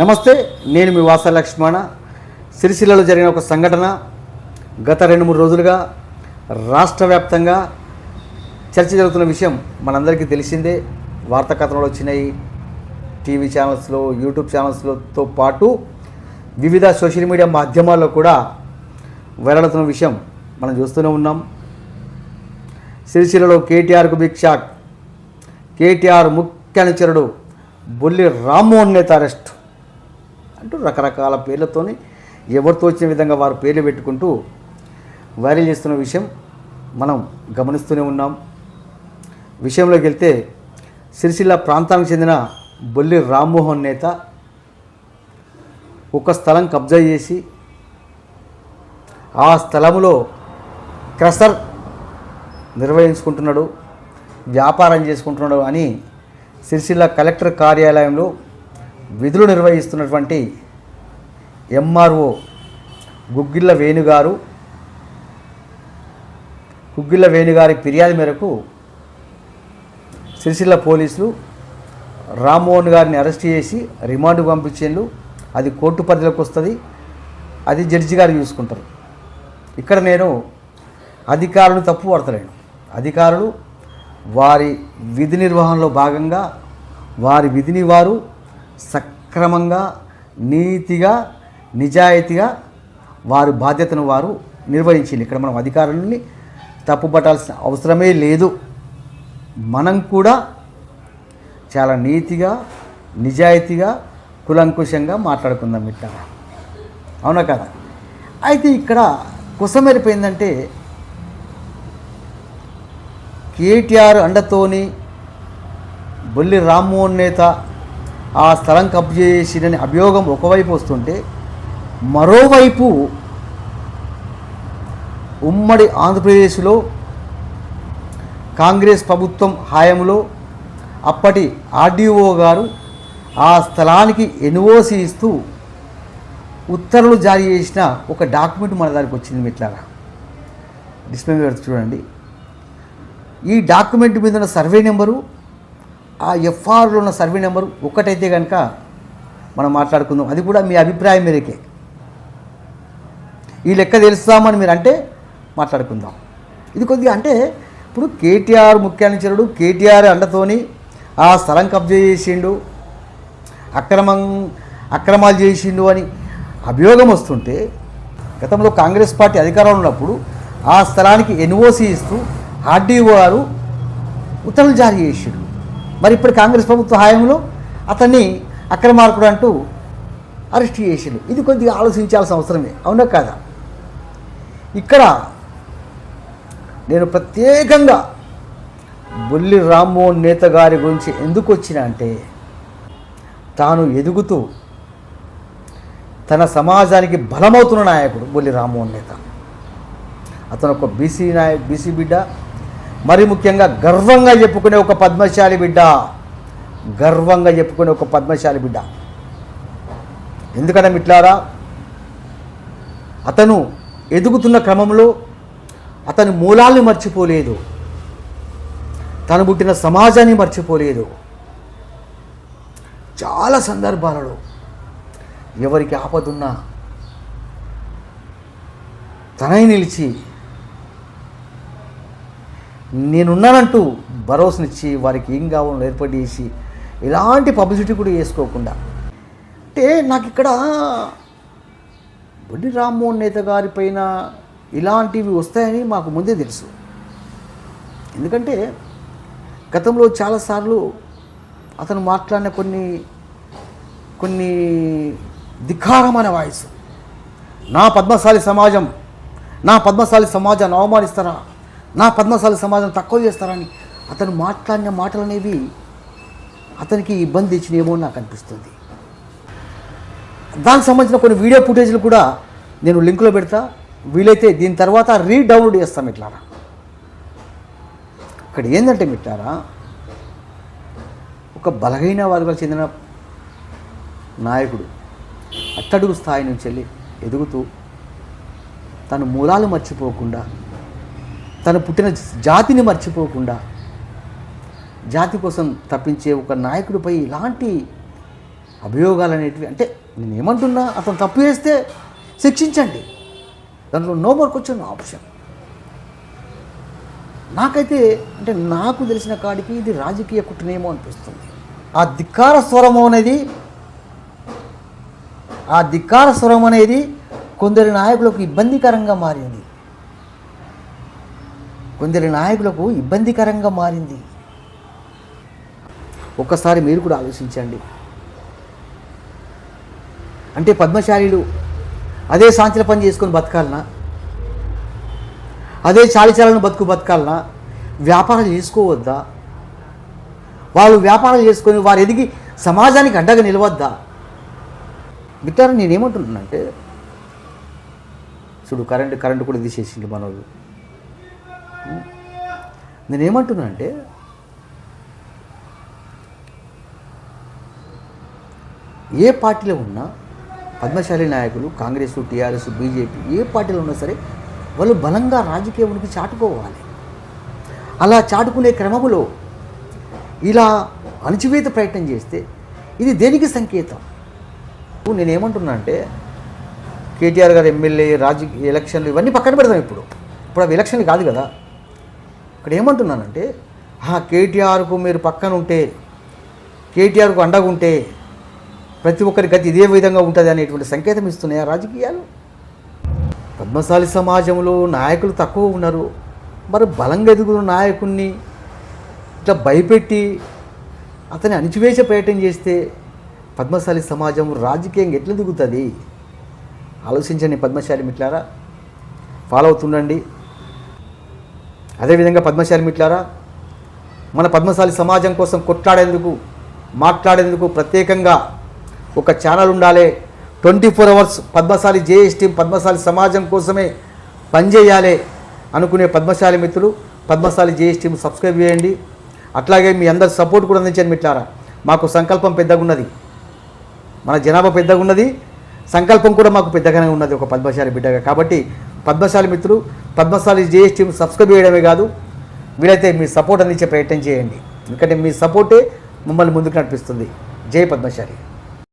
నమస్తే, నేను మీ వాస లక్ష్మణ. సిరిసిల్లలో జరిగిన ఒక సంఘటన గత 2-3 రోజులుగా రాష్ట్ర వ్యాప్తంగా చర్చ జరుగుతున్న విషయం మనందరికీ తెలిసిందే. వార్తా కథనాలు వచ్చినాయి, టీవీ ఛానల్స్లో, యూట్యూబ్ ఛానల్స్తో పాటు వివిధ సోషల్ మీడియా మాధ్యమాల్లో కూడా వైరల్ అవుతున్న విషయం మనం చూస్తూనే ఉన్నాం. సిరిసిల్లలో కేటీఆర్కు బిగ్ షాక్. కేటీఆర్ ముఖ్య అనుచరుడు బొల్లి రామ్మోహన్ నేత అరెస్ట్ అంటూ రకరకాల పేర్లతోని ఎవరితో వచ్చిన విధంగా వారు పేర్లు పెట్టుకుంటూ వైరల్ చేస్తున్న విషయం మనం గమనిస్తూనే ఉన్నాం. విషయంలోకి వెళ్తే సిరిసిల్ల ప్రాంతానికి చెందిన బొల్లి రామ్మోహన్ నేత ఒక స్థలం కబ్జా చేసి ఆ స్థలంలో క్రషర్ నిర్వహించుకుంటున్నాడు, వ్యాపారం చేసుకుంటున్నాడు అని సిరిసిల్ల కలెక్టర్ కార్యాలయంలో విధులు నిర్వహిస్తున్నటువంటి ఎంఆర్ఓ గుగ్గిళ్ళ వేణుగారి ఫిర్యాదు మేరకు సిరిసిల్ల పోలీసులు రామ్మోహన్ గారిని అరెస్ట్ చేసి రిమాండ్కు పంపించేళ్ళు. అది కోర్టు పరిధిలోకి వస్తుంది, అది జడ్జి గారు చూసుకుంటారు. ఇక్కడ నేను అధికారులను తప్పు పడతలేను. అధికారులు వారి విధి నిర్వహణలో భాగంగా వారి విధిని వారు సక్రమంగా, నీతిగా, నిజాయితీగా వారి బాధ్యతను వారు నిర్వహించింది. ఇక్కడ మనం అధికారులని తప్పుపట్టాల్సిన అవసరమే లేదు. మనం కూడా చాలా నీతిగా, నిజాయితీగా, కులంకుశంగా మాట్లాడుకుందాం ఇట్లా, అవునా కదా? అయితే ఇక్కడ కుసమెరిపోయిందంటే కేటీఆర్ అండతోని బొల్లి రామ్మోహన్ నేత ఆ స్థలం కబ్జా చేసినని అభియోగం ఒకవైపు వస్తుంటే, మరోవైపు ఉమ్మడి ఆంధ్రప్రదేశ్లో కాంగ్రెస్ ప్రభుత్వం హయాంలో అప్పటి ఆర్డీఓ గారు ఆ స్థలానికి ఎన్ఓసి ఇస్తూ ఉత్తర్వులు జారీ చేసిన ఒక డాక్యుమెంట్ మన దానికి వచ్చింది. మిట్లాగా డిస్ప్లే మీద చూడండి. ఈ డాక్యుమెంట్ మీద ఉన్న సర్వే నెంబరు, ఆ ఎఫ్ఆర్లో ఉన్న సర్వే నెంబరు ఒకటైతే కనుక మనం మాట్లాడుకుందాం. అది కూడా మీ అభిప్రాయం మేరకే. ఈ లెక్క తెలుస్తామని మీరు అంటే మాట్లాడుకుందాం. ఇది కొద్దిగా అంటే ఇప్పుడు కేటీఆర్ ముఖ్య అనుచరుడు, కేటీఆర్ అండతోని ఆ స్థలం కబ్జా చేసిండు, అక్రమాలు చేసిండు అని అభియోగం వస్తుంటే, గతంలో కాంగ్రెస్ పార్టీ అధికారంలో ఉన్నప్పుడు ఆ స్థలానికి ఎన్ఓసి ఇస్తూ ఆర్డీఓ గారు ఉత్తర్వులు జారీ చేసిండు. మరి ఇప్పుడు కాంగ్రెస్ ప్రభుత్వ హయాంలో అతన్ని అక్రమార్కుడు అంటూ అరెస్ట్ చేసిండు. ఇది కొద్దిగా ఆలోచించాల్సిన అవసరమే, అవునా కాదా? ఇక్కడ నేను ప్రత్యేకంగా బొల్లి రామ్మోహన్ నేత గారి గురించి ఎందుకు వచ్చినా అంటే, తాను ఎదుగుతూ తన సమాజానికి బలమవుతున్న నాయకుడు బొల్లి రామ్మోహన్ నేత. అతను ఒక బీసీ బిడ్డ, మరి ముఖ్యంగా గర్వంగా చెప్పుకునే ఒక పద్మశాలి బిడ్డ. ఎందుకంటే మిట్లారా, అతను ఎదుగుతున్న క్రమంలో అతని మూలాల్ని మర్చిపోలేదు, తను పుట్టిన సమాజాన్ని మర్చిపోలేదు. చాలా సందర్భాలలో ఎవరికి ఆపదున్నా తనై నిలిచి నేనున్నానంటూ భరోసానిచ్చి వారికి ఏం కావాలో ఏర్పాటు చేసి ఎలాంటి పబ్లిసిటీ కూడా చేసుకోకుండా. అంటే నాకు ఇక్కడ బొల్లి రామ్మోహన్ నేత గారి పైన ఇలాంటివి వస్తాయని మాకు ముందే తెలుసు. ఎందుకంటే గతంలో చాలాసార్లు అతను మాట్లాడిన కొన్ని ధిక్కారమైన వాయిస్, నా పద్మశాలి సమాజాన్ని అవమానిస్తారా, నా పద్మశాలి సమాజం తక్కువ చేస్తారని అతను మాట్లాడిన మాటలు అనేవి అతనికి ఇబ్బంది ఇచ్చినేమో నాకు అనిపిస్తుంది. దానికి సంబంధించిన కొన్ని వీడియో ఫుటేజ్లు కూడా నేను లింకులో పెడతా, వీలైతే దీని తర్వాత రీడౌన్లోడ్ చేస్తాం. మిట్లారా, ఇక్కడ ఏంటంటే మిట్లారా, ఒక బలహీన వర్గాలకు చెందిన నాయకుడు అట్టడుగు స్థాయి నుంచి వెళ్ళి ఎదుగుతూ తన మూలాలు మర్చిపోకుండా, తను పుట్టిన జాతిని మర్చిపోకుండా జాతి కోసం తప్పించే ఒక నాయకుడిపై ఇలాంటి అభియోగాలు అనేటివి అంటే నేను ఏమంటున్నా, అతను తప్పు చేస్తే శిక్షించండి, దాంట్లో నో మోర్ క్వశ్చన్ ఆప్షన్. నాకైతే అంటే నాకు తెలిసిన కాడికి ఇది రాజకీయ కుట్రనేమో అనిపిస్తుంది. ఆ ధిక్కార స్వరం అనేది కొందరి నాయకులకు ఇబ్బందికరంగా మారింది. ఒక్కసారి మీరు కూడా ఆలోచించండి. అంటే పద్మశాలీలు అదే సాంచల పని చేసుకొని బతకాలనా, అదే చాలిచాలను బతకాలనా, వ్యాపారాలు చేసుకోవద్దా? వాళ్ళు వ్యాపారాలు చేసుకొని వారు ఎదిగి సమాజానికి అడ్డగా నిలవద్దా? మిత్రులు నేనేమంటున్నానంటే, చూడు కరెంటు కూడా తీసేసిండు మనోళ్ళు. నేనేమంటున్నానంటే, ఏ పార్టీలో ఉన్నా పద్మశాలి నాయకులు కాంగ్రెస్, టీఆర్ఎస్, బీజేపీ ఏ పార్టీలో ఉన్నా సరే వాళ్ళు బలంగా రాజకీయ ఉనికి చాటుకోవాలి. అలా చాటుకునే క్రమంలో ఇలా అణచివేత ప్రయత్నం చేస్తే ఇది దేనికి సంకేతం? నేనేమంటున్నా అంటే, కేటీఆర్ గారు ఎమ్మెల్యే రాజకీయ ఎలక్షన్లు ఇవన్నీ పక్కన పెడతాం. ఇప్పుడు అవి ఎలక్షన్లు కాదు కదా. ఇక్కడ ఏమంటున్నానంటే, కేటీఆర్కు మీరు పక్కన ఉంటే, కేటీఆర్కు అండగా ఉంటే ప్రతి ఒక్కరి గతి ఇదే విధంగా ఉంటుంది అనేటువంటి సంకేతం ఇస్తున్నాయి ఆ రాజకీయాలు. పద్మశాలి సమాజంలో నాయకులు తక్కువ ఉన్నారు. మరి బలంగా ఎదుగుతున్న నాయకుడిని ఇట్లా భయపెట్టి అతన్ని అణిచివేసే ప్రయత్నం చేస్తే పద్మశాలి సమాజం రాజకీయంగా ఎట్లా దిగుతుంది? ఆలోచించండి పద్మశాలి మిత్రులారా, ఫాలో అవుతుండండి. అదేవిధంగా పద్మశాలి మిత్రులారా, మన పద్మశాలి సమాజం కోసం కొట్లాడేందుకు, మాట్లాడేందుకు ప్రత్యేకంగా ఒక ఛానల్ ఉండాలి. 24 hours Padmashali JS team Padmashali సమాజం కోసమే పనిచేయాలి అనుకునే పద్మశాలి మిత్రులు పద్మశాలి జేఎస్ టీం సబ్స్క్రైబ్ చేయండి. అట్లాగే మీ అందరి సపోర్ట్ కూడా అందించండి మిత్రులారా. మాకు సంకల్పం పెద్దగా ఉన్నది, మన జనాభా పెద్దగా ఉన్నది, సంకల్పం కూడా మాకు పెద్దగానే ఉన్నది ఒక పద్మశాలి బిడ్డగా. కాబట్టి పద్మశాలి మిత్రులు పద్మశాలి జేఎస్ టీం సబ్స్క్రైబ్ చేయడమే కాదు, వీలైతే మీ సపోర్ట్ అందించే ప్రయత్నం చేయండి. ఎందుకంటే మీ సపోర్టే మమ్మల్ని ముందుకు నడిపిస్తుంది. జై పద్మశాలి.